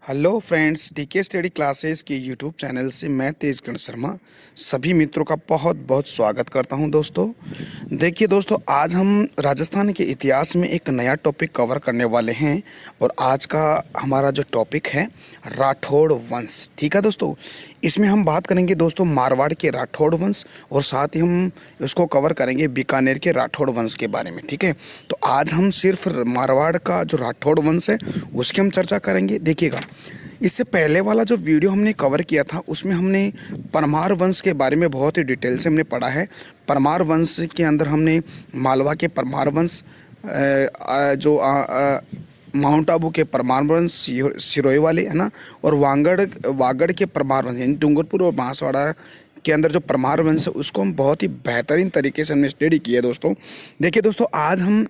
Hello friends, DK study classes के YouTube channel से मैं तेजगण शर्मा सभी मित्रों का बहुत बहुत स्वागत करता हूं। दोस्तों देखिए दोस्तों, आज हम राजस्थान के इतिहास में एक नया टॉपिक कवर करने वाले हैं और आज का हमारा जो टॉपिक है राठौड़ वंश। ठीक है दोस्तों, इसमें हम बात करेंगे दोस्तों मारवाड़ के राठौड़ वंश और साथ ही हम इसको कवर करेंगे बीकानेर के राठौड़ वंश के बारे में। ठीक है, तो आज हम सिर्फ मारवाड़ का जो राठौड़ वंश है उसकी हम चर्चा करेंगे। देखिएगा, इससे पहले वाला जो वीडियो हमने कवर किया था उसमें हमने परमार वंश के बारे में बहुत ही डिटेल से हमने पढ़ा है। परमार वंश के अंदर हमने मालवा के परमार वंश, माउंट आबू के परमार वंश, सिरोही वाले है ना, और वागड़ के परमार वंश यानी डूंगरपुर और बांसवाड़ा के अंदर जो परमार वंश है उसको हम बहुत ही बेहतरीन तरीके से हमने स्टडी किया दोस्तों। देखिए दोस्तों, आज हम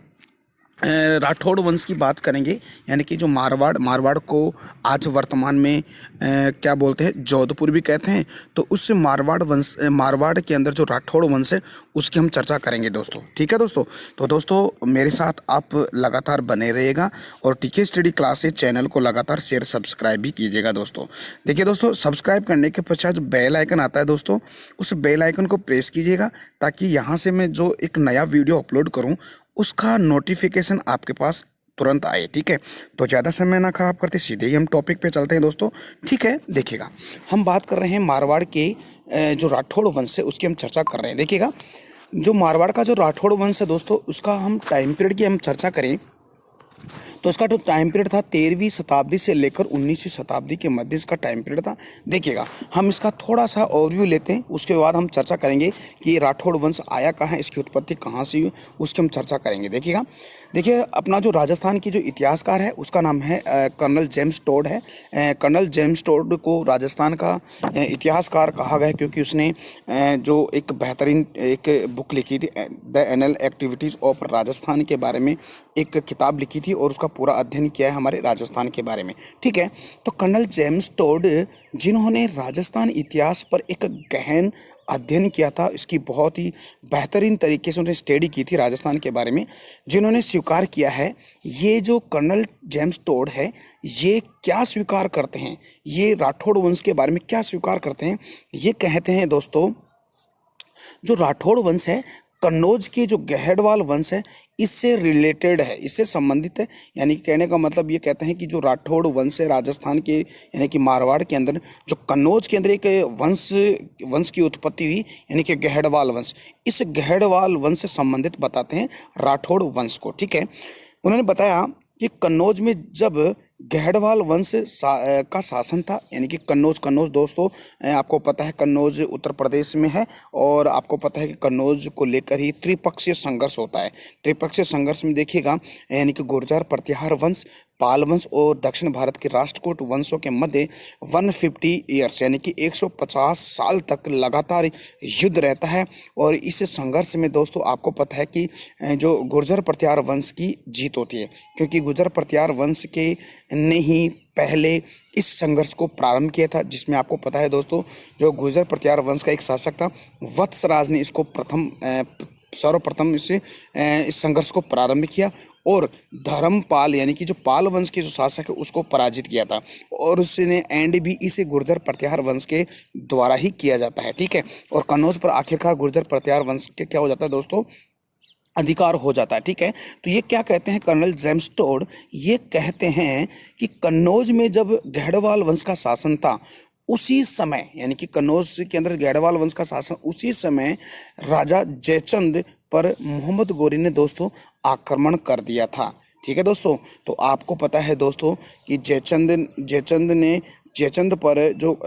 राठौड़ वंश की बात करेंगे, यानी कि जो मारवाड़ को आज वर्तमान में क्या बोलते हैं, जोधपुर भी कहते हैं। तो उस मारवाड़ के अंदर जो राठौड़ वंश है उसकी हम चर्चा करेंगे दोस्तों। ठीक है दोस्तों, तो दोस्तों मेरे साथ आप लगातार बने रहिएगा और टीके स्टडी क्लासेस चैनल को लगातार शेयर सब्सक्राइब भी कीजिएगा दोस्तों। देखिए दोस्तों, सब्सक्राइब करने के पश्चात जो बेल आइकन आता है दोस्तों, उस बेल आइकन को प्रेस कीजिएगा ताकि यहाँ से मैं जो एक नया वीडियो अपलोड करूँ उसका नोटिफिकेशन आपके पास तुरंत आए। ठीक है, तो ज़्यादा समय ना खराब करते सीधे ही हम टॉपिक पे चलते हैं दोस्तों। ठीक है, देखिएगा, हम बात कर रहे हैं मारवाड़ के जो राठौड़ वंश है उसकी हम चर्चा कर रहे हैं। देखिएगा, जो मारवाड़ का जो राठौड़ वंश है दोस्तों उसका हम टाइम पीरियड की हम चर्चा करें तो इसका जो टाइम पीरियड था 13वीं शताब्दी से लेकर 19वीं शताब्दी के मध्य इसका टाइम पीरियड था। देखिएगा, हम इसका थोड़ा सा ओवरव्यू लेते हैं, उसके बाद हम चर्चा करेंगे कि ये राठौड़ वंश आया कहाँ है, इसकी उत्पत्ति कहाँ से हुई, उसकी हम चर्चा करेंगे। देखिएगा, देखिए अपना जो राजस्थान की जो इतिहासकार है उसका नाम है कर्नल जेम्स टोड है। कर्नल जेम्स टोड को राजस्थान का इतिहासकार कहा गया क्योंकि उसने जो एक बेहतरीन एक बुक लिखी थी, the anal activities of Rajasthan के बारे में एक किताब लिखी थी और उसका पूरा अध्ययन किया है हमारे राजस्थान के बारे में। ठीक है, तो कर्नल जेम्स टोड जिन्होंने राजस्थान इतिहास पर एक गहन अध्ययन किया था, इसकी बहुत ही बेहतरीन तरीके से उन्होंने स्टडी की थी राजस्थान के बारे में, जिन्होंने स्वीकार किया है, ये जो कर्नल जेम्स टोड है ये क्या स्वीकार करते हैं, ये राठौड़ वंश के बारे में क्या स्वीकार करते हैं, ये कहते हैं दोस्तों जो राठौड़ वंश है कन्नौज के जो गहड़वाल वंश है इससे रिलेटेड है, इससे संबंधित है। यानी कि कहने का मतलब ये कहते हैं कि जो राठौड़ वंश है राजस्थान के यानी कि मारवाड़ के अंदर जो कन्नौज के अंदर एक वंश की उत्पत्ति हुई यानी कि गहड़वाल वंश, इस गहड़वाल वंश से संबंधित बताते हैं राठौड़ वंश को। ठीक है, उन्होंने बताया कि कन्नौज में जब गहड़वाल वंश का शासन था, यानी कि कन्नौज दोस्तों आपको पता है कन्नौज उत्तर प्रदेश में है और आपको पता है कि कन्नौज को लेकर ही त्रिपक्षीय संघर्ष होता है। त्रिपक्षीय संघर्ष में देखिएगा, यानी कि गुर्जर प्रतिहार वंश, पाल वंश और दक्षिण भारत के राष्ट्रकूट वंशों के मध्य 150 ईयर्स यानी कि 150 साल तक लगातार युद्ध रहता है। और इस संघर्ष में दोस्तों आपको पता है कि जो गुर्जर प्रतिहार वंश की जीत होती है, क्योंकि गुर्जर प्रतिहार वंश के ने ही पहले इस संघर्ष को प्रारंभ किया था, जिसमें आपको पता है दोस्तों जो गुर्जर प्रतिहार वंश का एक शासक था वत्सराज ने इसको सर्वप्रथम इस संघर्ष को प्रारंभ किया और धर्मपाल यानी कि जो पाल वंश के जो शासक है उसको पराजित किया था और उसने एंड भी इसे गुर्जर प्रतिहार वंश के द्वारा ही किया जाता है। ठीक है, और कन्नौज पर आखिरकार गुर्जर प्रतिहार वंश के क्या हो जाता है दोस्तों, अधिकार हो जाता है। ठीक है, तो ये क्या कहते हैं कर्नल जेम्स टोड, ये कहते हैं कि कन्नौज में जब गहड़वाल वंश का शासन था उसी समय, यानी कि कन्नौज के अंदर गहड़वाल वंश का शासन उसी समय राजा जयचंद पर मोहम्मद गोरी ने दोस्तों आक्रमण कर दिया था। ठीक है दोस्तों, तो आपको पता है दोस्तों कि जयचंद पर जो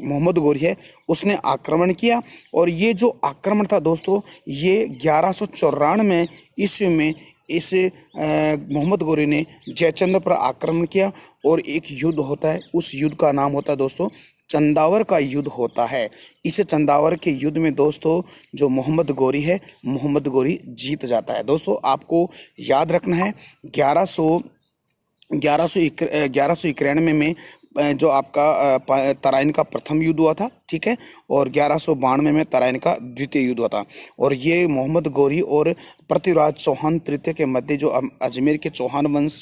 मोहम्मद गोरी है उसने आक्रमण किया और ये जो आक्रमण था दोस्तों ये 1194 ईस्वी में इस मोहम्मद गोरी ने जयचंद पर आक्रमण किया और एक युद्ध होता है, उस युद्ध का नाम होता है दोस्तों चंदावर का युद्ध होता है। इस चंदावर के युद्ध में दोस्तों जो मोहम्मद गोरी है, मोहम्मद गोरी जीत जाता है। दोस्तों आपको याद रखना है 1191 में जो आपका तराइन का प्रथम युद्ध हुआ था, ठीक है, और 1192 में तराइन का द्वितीय युद्ध हुआ था। और ये मोहम्मद गौरी और पृथ्वीराज चौहान तृतीय के मध्य, जो अजमेर के चौहान वंश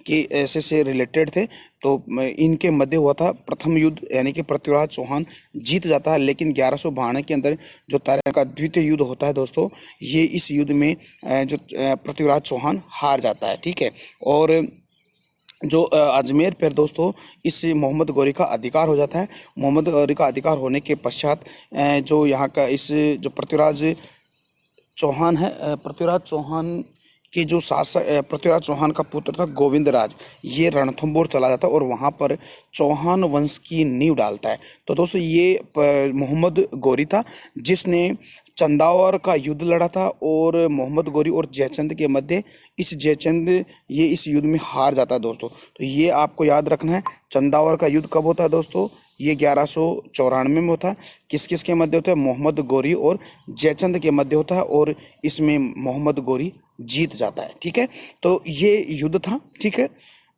के ऐसे से रिलेटेड थे, तो इनके मध्य हुआ था प्रथम युद्ध, यानी कि पृथ्वीराज चौहान जीत जाता है। लेकिन 1192 के अंदर जो तराइन का द्वितीय युद्ध होता है दोस्तों, ये इस युद्ध में जो पृथ्वीराज चौहान हार जाता है, ठीक है। और जो अजमेर पर दोस्तों इस मोहम्मद गौरी का अधिकार हो जाता है। मोहम्मद गौरी का अधिकार होने के पश्चात जो यहाँ का इस जो पृथ्वीराज चौहान है, पृथ्वीराज चौहान के जो शासक, पृथ्वीराज चौहान का पुत्र था गोविंद राज, ये रणथंभौर चला जाता है और वहाँ पर चौहान वंश की नींव डालता है। तो दोस्तों ये मोहम्मद गौरी था जिसने चंदावर का युद्ध लड़ा था, और मोहम्मद गौरी और जयचंद के मध्य इस जयचंद ये इस युद्ध में हार जाता है दोस्तों। तो ये आपको याद रखना है। चंदावर का युद्ध कब होता है दोस्तों? ये 1194 में होता है। किस किस के मध्य होता है? मोहम्मद गौरी और जयचंद के मध्य होता है, और इसमें मोहम्मद गौरी जीत जाता है, ठीक है। तो ये युद्ध था, ठीक है।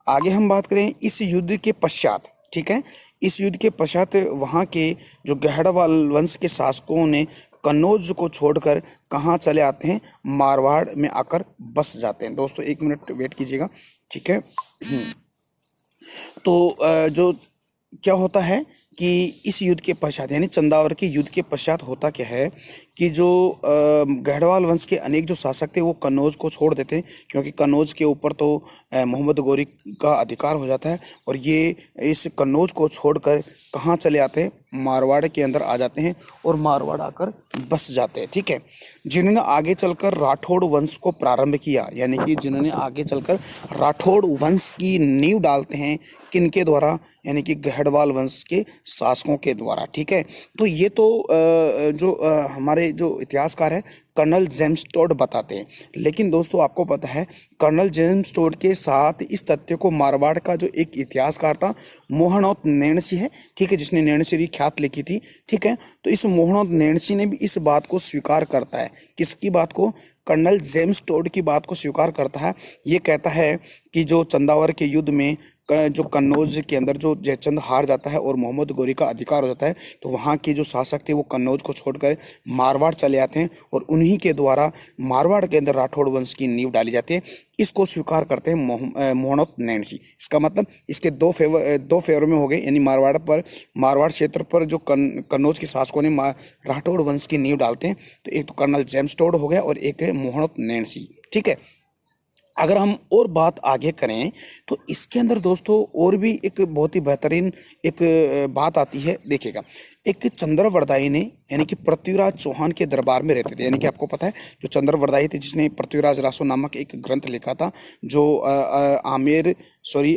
आगे हम बात करें इस युद्ध के पश्चात, ठीक है। इस युद्ध के पश्चात वहाँ के जो गहड़वाल वंश के शासकों ने कन्नौज को छोड़कर कहाँ चले आते हैं? मारवाड़ में आकर बस जाते हैं। दोस्तों 1 मिनट वेट कीजिएगा, ठीक है। तो जो क्या होता है कि इस युद्ध के पश्चात, यानी चंदावर के युद्ध के पश्चात होता क्या है कि जो गढ़वाल वंश के अनेक जो शासक थे वो कन्नौज को छोड़ देते हैं, क्योंकि कन्नौज के ऊपर तो मोहम्मद गौरी का अधिकार हो जाता है, और ये इस कन्नौज को छोड़कर कहाँ चले आते हैं? मारवाड़ के अंदर आ जाते हैं, और मारवाड़ आकर बस जाते हैं, ठीक है। जिन्होंने आगे चलकर राठौड़ वंश को प्रारंभ किया, यानी कि जिन्होंने आगे चलकर राठौड़ वंश की नींव डालते हैं, किनके द्वारा? यानी कि गढ़वाल वंश के शासकों के द्वारा, ठीक है। तो ये तो जो हमारे जो इतिहासकार है कर्नल जेम्स टोड बताते हैं। लेकिन दोस्तों आपको पता है कर्नल जेम्स टोड के साथ इस तथ्य को मारवाड़ का जो एक इतिहासकार था मोहनोत नैणसी है, ठीक है, जिसने नैणसी की ख्यात लिखी थी, ठीक है। तो इस मोहनोत नैणसी ने भी इस बात को स्वीकार करता है। किसकी बात को? कर्नल जेम्स टोड की बात को स्वीकार करता है। ये कहता है कि जो चंदावर के युद्ध में जो कन्नौज के अंदर जो जयचंद हार जाता है और मोहम्मद गौरी का अधिकार हो जाता है, तो वहाँ के जो शासक थे वो कन्नौज को छोड़कर मारवाड़ चले आते हैं, और उन्हीं के द्वारा मारवाड़ के अंदर राठौड़ वंश की नींव डाली जाती है। इसको स्वीकार करते हैं मोहनोत नैणसी। इसका मतलब इसके दो फेवर में हो गए, यानी मारवाड़ क्षेत्र पर जो कन्नौज के शासकों ने राठौड़ वंश की नींव डालते हैं, तो एक तो कर्नल जेम्स टोड हो गया और एक है मोहनोत नैणसी, ठीक है। अगर हम और बात आगे करें तो इसके अंदर दोस्तों और भी एक बहुत ही बेहतरीन एक बात आती है। देखिएगा, एक चंद्रवरदाई ने, यानी कि पृथ्वीराज चौहान के दरबार में रहते थे, यानी कि आपको पता है जो चंद्रवरदाई थे जिसने पृथ्वीराज रासो नामक एक ग्रंथ लिखा था, जो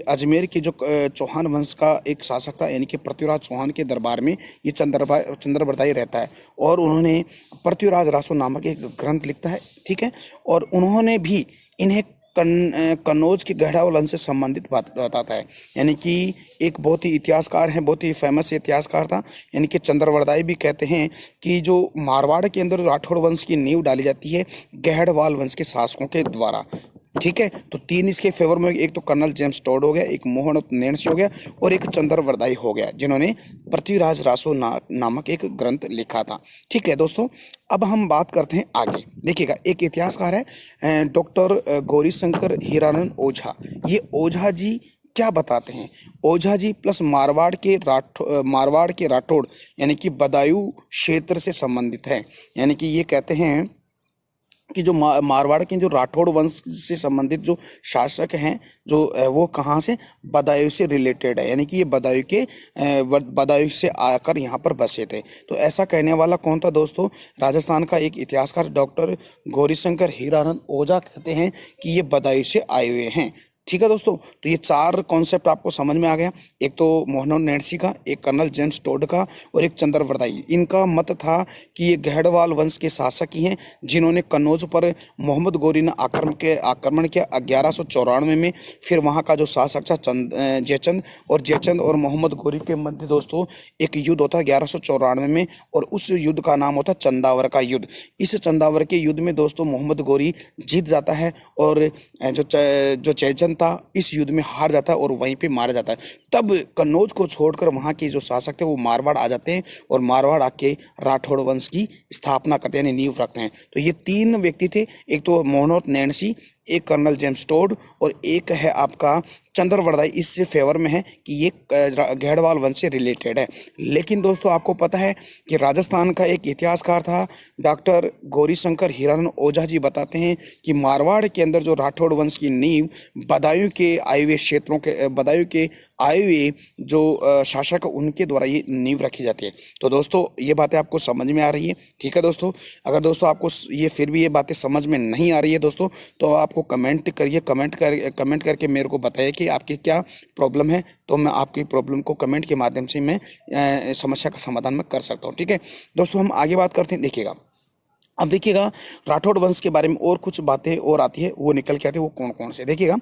अजमेर के जो चौहान वंश का एक शासक था, यानी कि पृथ्वीराज चौहान के दरबार में ये चंद्रवरदाई रहता है, और उन्होंने पृथ्वीराज रासो नामक एक ग्रंथ लिखता है, ठीक है। और उन्होंने भी इन्हें कन्नौज के गढ़वाल वंश से संबंधित बात बताता है, यानी कि एक बहुत ही इतिहासकार हैं, बहुत ही फेमस इतिहासकार था, यानी कि चंद्रवरदाई भी कहते हैं कि जो मारवाड़ के अंदर राठौड़ वंश की नींव डाली जाती है गढ़वाल वंश के शासकों के द्वारा, ठीक है। तो 3 इसके फेवर में, एक तो कर्नल जेम्स टोड हो गया, एक मोहनोत नैणसी हो गया, और एक चंद्रवरदाई हो गया, जिन्होंने पृथ्वीराज रासो नामक एक ग्रंथ लिखा था, ठीक है दोस्तों। अब हम बात करते हैं आगे। देखिएगा, एक इतिहासकार है डॉक्टर गौरीशंकर हीरानंद ओझा। ये ओझा जी क्या बताते हैं? ओझा जी प्लस मारवाड़ के राठौड़ यानी कि बदायूं क्षेत्र से संबंधित है, यानी कि ये कहते हैं कि जो मारवाड़ के जो राठौड़ वंश से संबंधित जो शासक हैं, जो वो कहाँ से? बदायूं से रिलेटेड है, यानी कि ये बदायूं से आकर यहाँ पर बसे थे। तो ऐसा कहने वाला कौन था दोस्तों? राजस्थान का एक इतिहासकार डॉक्टर गौरीशंकर हीरानंद ओझा कहते हैं कि ये बदायूं से आए हुए हैं, ठीक है दोस्तों। तो ये 4 कॉन्सेप्ट आपको समझ में आ गया। एक तो मोहनोत नैणसी का, एक कर्नल जेम्स टोड का, और एक चंद्रवरदाई। इनका मत था कि ये गढ़वाल वंश के शासक ही हैं जिन्होंने कन्नौज पर मोहम्मद गौरी ने आक्रमण किया 1194 में। फिर वहाँ का जो शासक था जयचंद और मोहम्मद गौरी के मध्य दोस्तों एक युद्ध होता है 1194 में, और उस युद्ध का नाम होता चंदावर का युद्ध। इस चंदावर के युद्ध में दोस्तों मोहम्मद गौरी जीत जाता है, और जो जयचंद था इस युद्ध में हार जाता है और वहीं पे मारा जाता है। तब कन्नौज को छोड़कर वहाँ के जो शासक थे वो मारवाड़ आ जाते हैं और मारवाड़ आके राठौड़ वंश की स्थापना करते हैं, यानी नींव रखते हैं। तो ये तीन व्यक्ति थे, एक तो मोहनोत नैणसी, एक कर्नल जेम्स टोड और एक है आपका चंद्रवरदाई। इससे फेवर में है कि ये घेड़वाल वंश से रिलेटेड है। लेकिन दोस्तों आपको पता है कि राजस्थान का एक इतिहासकार था डॉक्टर गौरीशंकर हीरानंद ओझा जी, बताते हैं कि मारवाड़ के अंदर जो राठौड़ वंश की नींव बदायूं के आए हुए क्षेत्रों के बदायूं के आए हुए जो शासक उनके द्वारा ये नींव रखी जाती है। तो दोस्तों ये बातें आपको समझ में आ रही है, ठीक है दोस्तों। अगर दोस्तों आपको ये फिर भी ये बातें समझ में नहीं आ रही है दोस्तों, तो आपको कमेंट करिए, कमेंट करके मेरे को बताइए कि आपकी क्या प्रॉब्लम है, तो मैं आपकी प्रॉब्लम को कमेंट के माध्यम से मैं समस्या का समाधान मैं कर सकता हूँ, ठीक है दोस्तों। हम आगे बात करते हैं। देखिएगा, अब देखिएगा राठौड़ वंश के बारे में और कुछ बातें और आती है, वो निकल के आती है। वो कौन कौन से, देखिएगा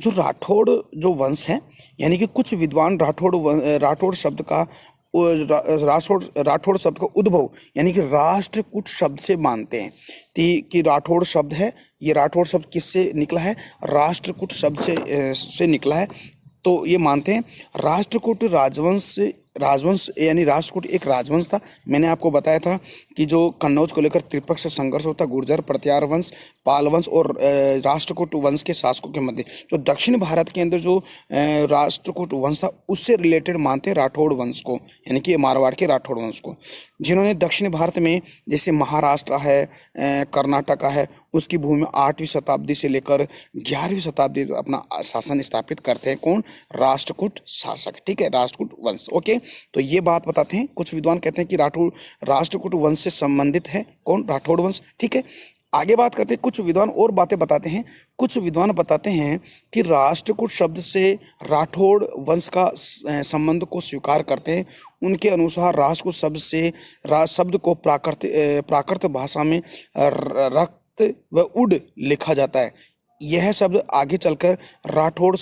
जो राठौड़ जो वंश है, यानी कि कुछ विद्वान राठौड़ शब्द का राठौड़ शब्द का उद्भव यानी कि राष्ट्रकूट शब्द से मानते हैं कि राठौड़ शब्द है, ये राठौड़ शब्द किससे निकला है, राष्ट्रकूट शब्द से निकला है। तो ये मानते हैं राष्ट्रकूट राजवंश यानी राष्ट्रकूट एक राजवंश था। मैंने आपको बताया था कि जो कन्नौज को लेकर त्रिपक्षीय संघर्ष होता, गुर्जर, प्रत्यार वंश, पाल वंश और राष्ट्रकूट वंश के शासकों के मध्य जो दक्षिण भारत के अंदर जो राष्ट्रकूट वंश था उससे रिलेटेड मानते हैं राठौड़ वंश को, यानी कि मारवाड़ के राठौड़ वंश को, जिन्होंने दक्षिण भारत में जैसे महाराष्ट्र है, कर्नाटक है, उसकी भूमि में 8वीं शताब्दी से लेकर 11वीं शताब्दी अपना शासन स्थापित करते हैं। कौन, राष्ट्रकूट शासक, ठीक है, राष्ट्रकूट वंश। ओके, तो ये बात बताते हैं। कुछ विद्वान कहते हैं कि राष्ट्रकूट वंश से संबंधित है कौन, राठौड़ वंश, ठीक है। आगे बात करते हैं, कुछ विद्वान और बातें बताते हैं। कुछ विद्वान बताते हैं कि राष्ट्रकूट शब्द से राठौड़ वंश का संबंध को स्वीकार करते हैं। उनके अनुसार राष्ट्रकूट शब्द को प्राकृत भाषा में रक्त व उड लिखा जाता है। यह शब्द आगे चलकर राठौड़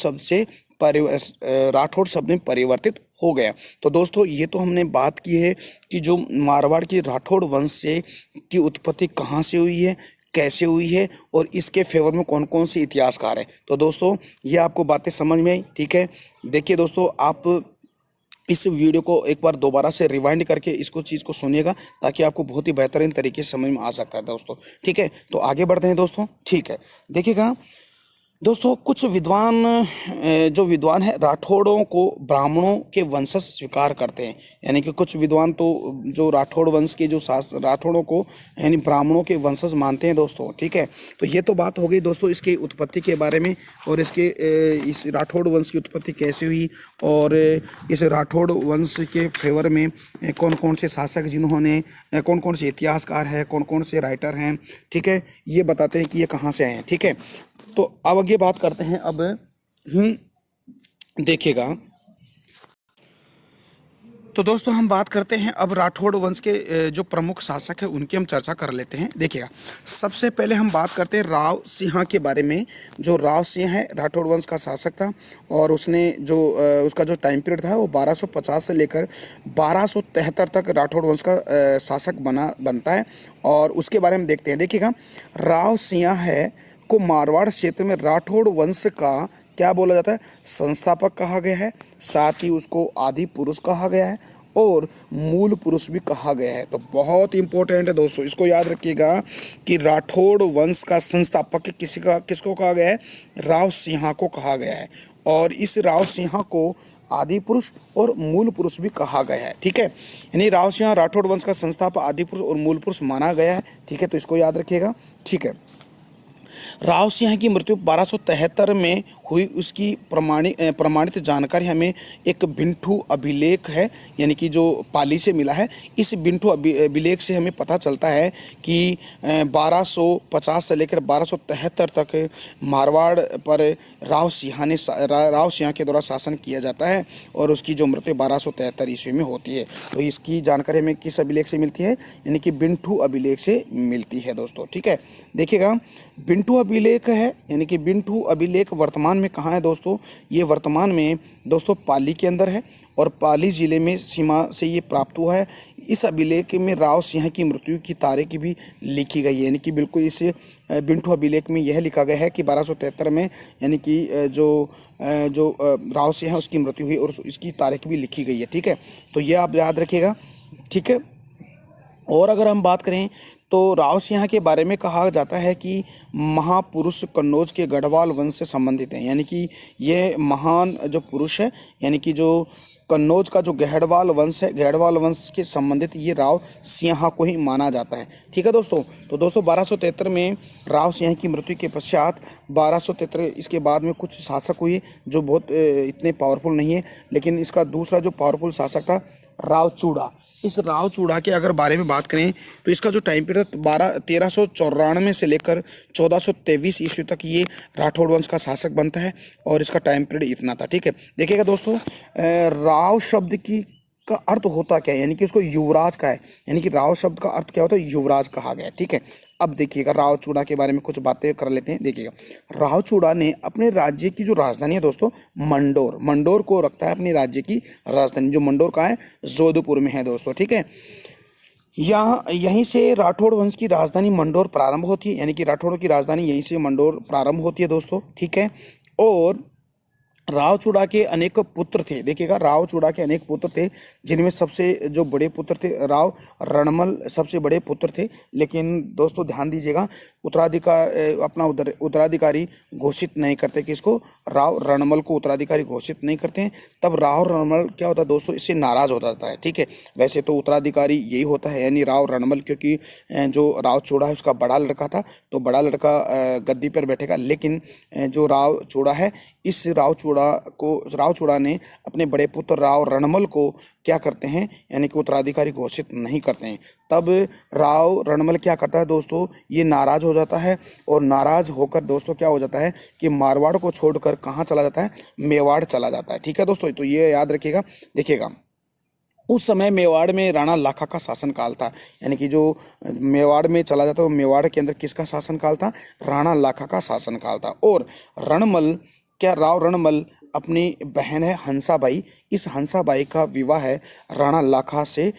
शब्द में परिवर्तित हो गया। तो दोस्तों ये तो हमने बात की है कि जो मारवाड़ की राठौड़ वंश से की उत्पत्ति कहाँ से हुई है, कैसे हुई है और इसके फेवर में कौन कौन से इतिहासकार हैं। तो दोस्तों ये आपको बातें समझ में आई, ठीक है। देखिए दोस्तों, आप इस वीडियो को एक बार दोबारा से रिवाइंड करके इसको चीज़ को सुनिएगा ताकि आपको बहुत ही बेहतरीन तरीके से समझ में आ सकता है दोस्तों, ठीक है। तो आगे बढ़ते हैं दोस्तों, ठीक है। देखिएगा दोस्तों, कुछ जो विद्वान है राठौड़ों को ब्राह्मणों के वंशज स्वीकार करते हैं, यानी कि कुछ विद्वान तो जो राठौड़ वंश के जो राठौड़ों को यानी ब्राह्मणों के वंशज मानते हैं दोस्तों, ठीक है। तो ये तो बात हो गई दोस्तों इसकी उत्पत्ति के बारे में और इस राठौड़ वंश की उत्पत्ति कैसे हुई और इस राठौड़ वंश के फेवर में कौन कौन से शासक जिन्होंने कौन कौन से इतिहासकार हैं, कौन कौन से राइटर हैं, ठीक है, ये बताते हैं कि ये कहाँ से आए हैं, ठीक है। तो अब आगे बात करते हैं। अब देखिएगा, तो दोस्तों हम बात करते हैं अब राठौड़ वंश के जो प्रमुख शासक है उनकी हम चर्चा कर लेते हैं। देखिएगा, सबसे पहले हम बात करते हैं राव सिंह के बारे में। जो राव सिंह है राठौड़ वंश का शासक था और उसने उसका जो टाइम पीरियड था वो 1250 से लेकर 1273 तक राठौड़ वंश का शासक बनता है और उसके बारे में देखते हैं। देखिएगा, राव सिंह है को मारवाड़ क्षेत्र में राठौड़ वंश का क्या बोला जाता है, संस्थापक कहा गया है, साथ ही उसको आदि पुरुष कहा गया है और मूल पुरुष भी कहा गया है। तो बहुत इंपॉर्टेंट है दोस्तों, इसको याद रखिएगा कि राठौड़ वंश का संस्थापक किसको कहा गया है, राव सिंह को कहा गया है और इस राव सिंह को आदि पुरुष और मूल पुरुष भी कहा गया है, ठीक है। यानी राव सिंह राठौड़ वंश का संस्थापक, आदि पुरुष और मूल पुरुष माना गया है, ठीक है। तो इसको याद रखिएगा, ठीक है। राव सिंह की मृत्यु 1273 में हुई, उसकी प्रमाणित जानकारी हमें एक बिंठू अभिलेख है, यानी कि जो पाली से मिला है। इस बिंठू अभिलेख से हमें पता चलता है कि 1250 से लेकर 1273 तक मारवाड़ पर राव सिंह के द्वारा शासन किया जाता है और उसकी जो मृत्यु 1273 ईस्वी में होती है। तो इसकी जानकारी हमें किस अभिलेख से मिलती है, यानी कि बिंठू अभिलेख से मिलती है दोस्तों, ठीक है। देखिएगा, बिंठू अभिलेख है, यानी कि बिंठू अभिलेख वर्तमान में कहाँ है दोस्तों, ये वर्तमान में दोस्तों पाली के अंदर है और पाली जिले में सीमा से ये प्राप्त हुआ है। इस अभिलेख में राव सिंह की मृत्यु की तारीख भी लिखी गई है, यानी कि बिल्कुल इस बिंठू अभिलेख में यह लिखा गया है कि 1273 में यानी कि जो राव सिंह है उसकी मृत्यु हुई और इसकी तारीख भी लिखी गई है। ठीक है, तो ये आप याद रखिएगा। ठीक है, और अगर हम बात करें तो राव सिंह के बारे में कहा जाता है कि महापुरुष कन्नौज के गढ़वाल वंश से संबंधित हैं, यानी कि ये महान जो पुरुष है, यानी कि जो कन्नौज का जो गढ़वाल वंश है, गढ़वाल वंश के संबंधित ये राव सिंह को ही माना जाता है। ठीक है दोस्तों, तो दोस्तों 1273 में राव सिंह की मृत्यु के पश्चात 1273 इसके बाद में कुछ शासक हुए जो बहुत इतने पावरफुल नहीं है, लेकिन इसका दूसरा जो पावरफुल शासक था राव चूड़ा। इस राव चूड़ा के अगर बारे में बात करें तो इसका जो टाइम पीरियड 1394 से लेकर 1423 ईस्वी तक ये राठौड़ वंश का शासक बनता है और इसका टाइम पीरियड इतना था। ठीक है, देखिएगा दोस्तों, राव शब्द की का अर्थ होता क्या है, यानी कि उसको युवराज का है, यानी कि राव शब्द का अर्थ क्या होता है, युवराज कहा गया है। ठीक है, अब देखिएगा राव चूड़ा के बारे में कुछ बातें कर लेते हैं। देखिएगा, राव चूड़ा ने अपने राज्य की जो राजधानी है दोस्तों मंडोर को रखता है अपनी राज्य की राजधानी, जो मंडोर कहाँ है, जोधपुर में है दोस्तों। ठीक है, यहाँ यहीं से राठौड़ वंश की राजधानी मंडोर प्रारंभ होती है, यानी कि राठौड़ की राजधानी यहीं से मंडोर प्रारंभ होती है दोस्तों। ठीक है, और राव चूड़ा के अनेक पुत्र थे। देखिएगा, राव चूड़ा के अनेक पुत्र थे, जिनमें सबसे जो बड़े पुत्र थे राव रणमल सबसे बड़े पुत्र थे। लेकिन दोस्तों ध्यान दीजिएगा, उत्तराधिकारी घोषित नहीं करते, किसको, राव रणमल को उत्तराधिकारी घोषित नहीं करते हैं। तब राव रणमल क्या होता है दोस्तों, इससे नाराज हो जाता है। ठीक है, वैसे तो उत्तराधिकारी यही होता है, यानी राव रणमल, क्योंकि जो राव चूड़ा है उसका बड़ा लड़का था, तो बड़ा लड़का गद्दी पर बैठेगा। लेकिन जो राव चूड़ा है, इस राव चूड़ा ने अपने बड़े पुत्र राव रणमल को क्या करते हैं, यानी कि उत्तराधिकारी घोषित नहीं करते हैं। तब राव रणमल क्या करता है दोस्तों, ये नाराज हो जाता है, और नाराज होकर दोस्तों क्या हो जाता है कि मारवाड़ को छोड़कर कहाँ चला जाता है, मेवाड़ चला जाता है। ठीक है दोस्तों, तो ये याद रखिएगा। देखिएगा, उस समय मेवाड़ में राणा लाखा का शासनकाल था, यानी कि जो मेवाड़ में चला जाता है, वो मेवाड़ के अंदर किसका शासनकाल था, राणा लाखा का शासनकाल था। और राव रणमल अपनी बहन है हंसाबाई, इस हंसाबाई का विवाह है राणा लाखा से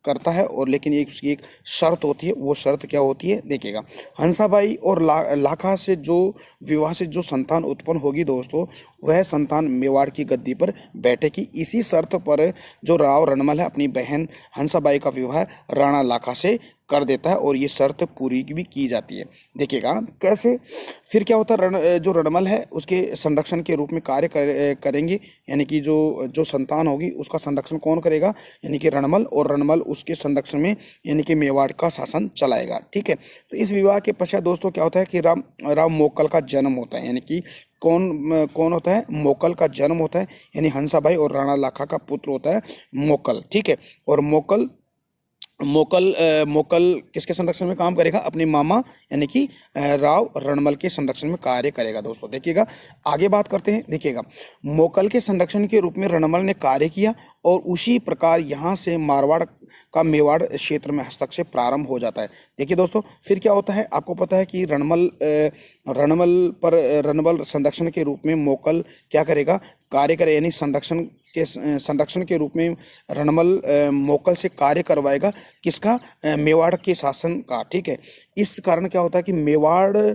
करता है, और लेकिन उसकी एक शर्त होती है। वो शर्त क्या होती है, देखिएगा, हंसाबाई और लाखा से जो विवाह से जो संतान उत्पन्न होगी दोस्तों, वह संतान मेवाड़ की गद्दी पर बैठेगी। इसी शर्त पर जो राव रणमल है अपनी बहन हंसाबाई का विवाह राणा लाखा से कर देता है, और ये शर्त पूरी भी की जाती है। देखिएगा कैसे, फिर क्या होता है, जो रणमल है उसके संरक्षण के रूप में कार्य करेंगे, यानी कि जो संतान होगी उसका संरक्षण कौन करेगा, यानी कि रणमल, और रणमल उसके संरक्षण में यानी कि मेवाड़ का शासन चलाएगा। ठीक है, तो इस विवाह के पश्चात दोस्तों क्या होता है कि राम मोक्कल का जन्म होता है, यानी कि कौन होता है, मोक्कल का जन्म होता है, यानी हंसाबाई और राणा लाखा का पुत्र होता है मोक्कल। ठीक है, और मोक्कल किसके संरक्षण में काम करेगा, अपने मामा यानी कि राव रणमल के संरक्षण में कार्य करेगा दोस्तों। देखिएगा, आगे बात करते हैं। देखिएगा, मोक्कल के संरक्षण के रूप में रणमल ने कार्य किया, और उसी प्रकार यहाँ से मारवाड़ का मेवाड़ क्षेत्र में हस्तक्षेप प्रारंभ हो जाता है। देखिए दोस्तों, फिर क्या होता है, आपको पता है कि रणमल संरक्षण के रूप में मोक्कल क्या करेगा, कार्य करे, यानी संरक्षण के रूप में रणमल मोक्कल से कार्य करवाएगा, किसका, मेवाड़ के शासन का। ठीक है, इस कारण क्या होता है कि मेवाड़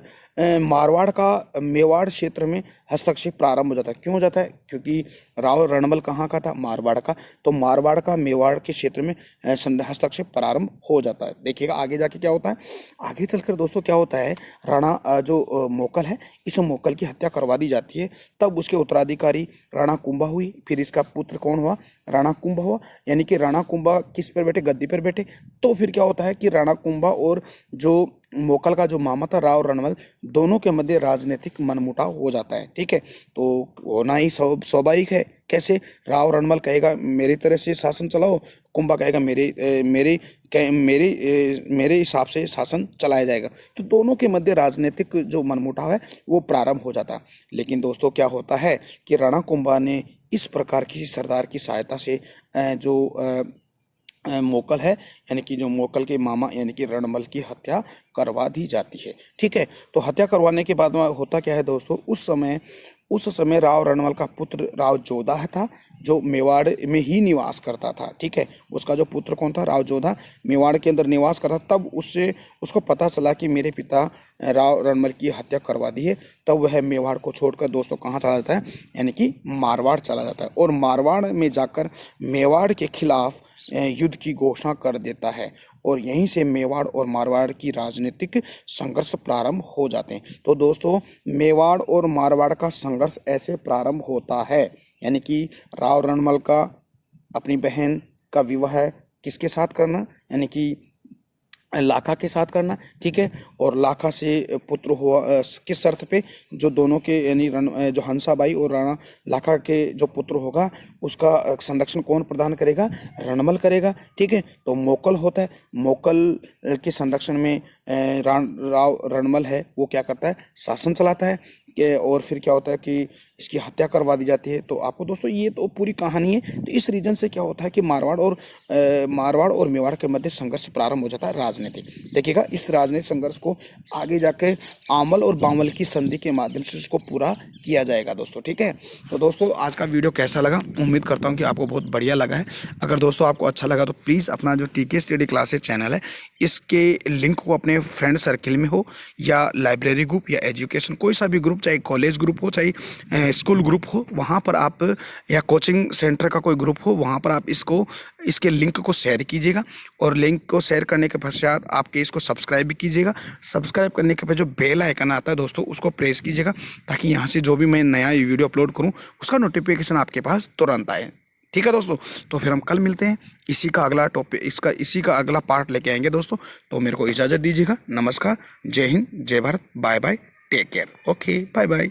क्षेत्र में हस्तक्षेप प्रारंभ हो जाता है। क्यों हो जाता है, क्योंकि राव रणमल कहाँ का था, मारवाड़ का, तो मारवाड़ का मेवाड़ के क्षेत्र में हस्तक्षेप प्रारंभ हो जाता है। देखिएगा आगे जाके क्या होता है, आगे चलकर दोस्तों क्या होता है, राणा जो मोक्कल है, इस मोक्कल की हत्या करवा दी जाती है। तब उसके उत्तराधिकारी राणा कुंभा हुई, फिर इसका पुत्र कौन हुआ, राणा कुंभा हुआ, यानी कि राणा कुंभा किस पर बैठे, गद्दी पर बैठे। तो फिर क्या होता है कि राणा कुंभा और जो मोक्कल का जो मामा था राव रणमल, दोनों के मध्य राजनीतिक मनमुटाव हो जाता है। ठीक है, तो होना ही स्वाभाविक है। कैसे, राव रणमल कहेगा मेरी तरह से शासन चलाओ, कुंभा कहेगा मेरे हिसाब से शासन चलाया जाएगा, तो दोनों के मध्य राजनीतिक जो मनमुटाव है वो प्रारंभ हो जाता है। लेकिन दोस्तों क्या होता है कि राणा कुंभा ने इस प्रकार किसी सरदार की सहायता से मोक्कल है, यानी कि जो मोक्कल के मामा यानी कि रणमल की हत्या करवा दी जाती है। ठीक है, तो हत्या करवाने के बाद में होता क्या है दोस्तों, उस समय राव रणमल का पुत्र राव जोधा था, जो मेवाड़ में ही निवास करता था, ठीक है। उसका जो पुत्र कौन था, राव जोधा मेवाड़ के अंदर निवास करता, तब उससे उसको पता चला कि मेरे पिता राव रणमल की हत्या करवा दी है। तब वह मेवाड़ को छोड़कर दोस्तों कहाँ चला जाता है, यानी कि मारवाड़ चला जाता है, और मारवाड़ में जाकर मेवाड़ के खिलाफ युद्ध की घोषणा कर देता है, और यहीं से मेवाड़ और मारवाड़ की राजनीतिक संघर्ष प्रारंभ हो जाते हैं। तो दोस्तों मेवाड़ और मारवाड़ का संघर्ष ऐसे प्रारंभ होता है, यानी कि राव रणमल का अपनी बहन का विवाह किसके साथ करना, यानी कि लाखा के साथ करना, ठीक है। और लाखा से पुत्र हुआ किस शर्त पे, जो दोनों के यानी जो हंसाबाई और राणा लाखा के जो पुत्र होगा उसका संरक्षण कौन प्रदान करेगा, रणमल करेगा, ठीक है। तो मोकल होता है, मोकल के संरक्षण में राव रणमल है वो क्या करता है, शासन चलाता है और फिर क्या होता है कि इसकी हत्या करवा दी जाती है। तो आपको दोस्तों ये तो पूरी कहानी है। तो इस रीजन से क्या होता है कि मारवाड़ और मेवाड़ के मध्य संघर्ष प्रारंभ हो जाता है राजनीतिक। देखिएगा इस राजनीतिक संघर्ष को आगे जाके आमल और बामल की संधि के माध्यम से इसको पूरा किया जाएगा दोस्तों, ठीक है। तो दोस्तों आज का वीडियो कैसा लगा, उम्मीद करता हूँ कि आपको बहुत बढ़िया लगा है। अगर दोस्तों आपको अच्छा लगा तो प्लीज़ अपना जो टीके स्टडी क्लासेस चैनल है इसके लिंक को अपने फ्रेंड सर्किल में हो या लाइब्रेरी ग्रुप या एजुकेशन कोई सा भी ग्रुप, चाहे कॉलेज ग्रुप हो चाहे स्कूल ग्रुप हो, वहाँ पर आप या कोचिंग सेंटर का कोई ग्रुप हो, वहाँ पर आप इसके लिंक को शेयर कीजिएगा। और लिंक को शेयर करने के पश्चात आपके इसको सब्सक्राइब भी कीजिएगा। सब्सक्राइब करने के बाद जो बेल आइकन आता है दोस्तों उसको प्रेस कीजिएगा, ताकि यहाँ से जो भी मैं नया वीडियो अपलोड करूँ उसका नोटिफिकेशन आपके पास तुरंत आए, ठीक है दोस्तों। तो फिर हम कल मिलते हैं, इसी का अगला टॉपिक इसी का अगला पार्ट लेके आएंगे दोस्तों। तो मेरे को इजाज़त दीजिएगा। नमस्कार, जय हिंद, जय Bharat, bye bye, take care, okay, bye bye.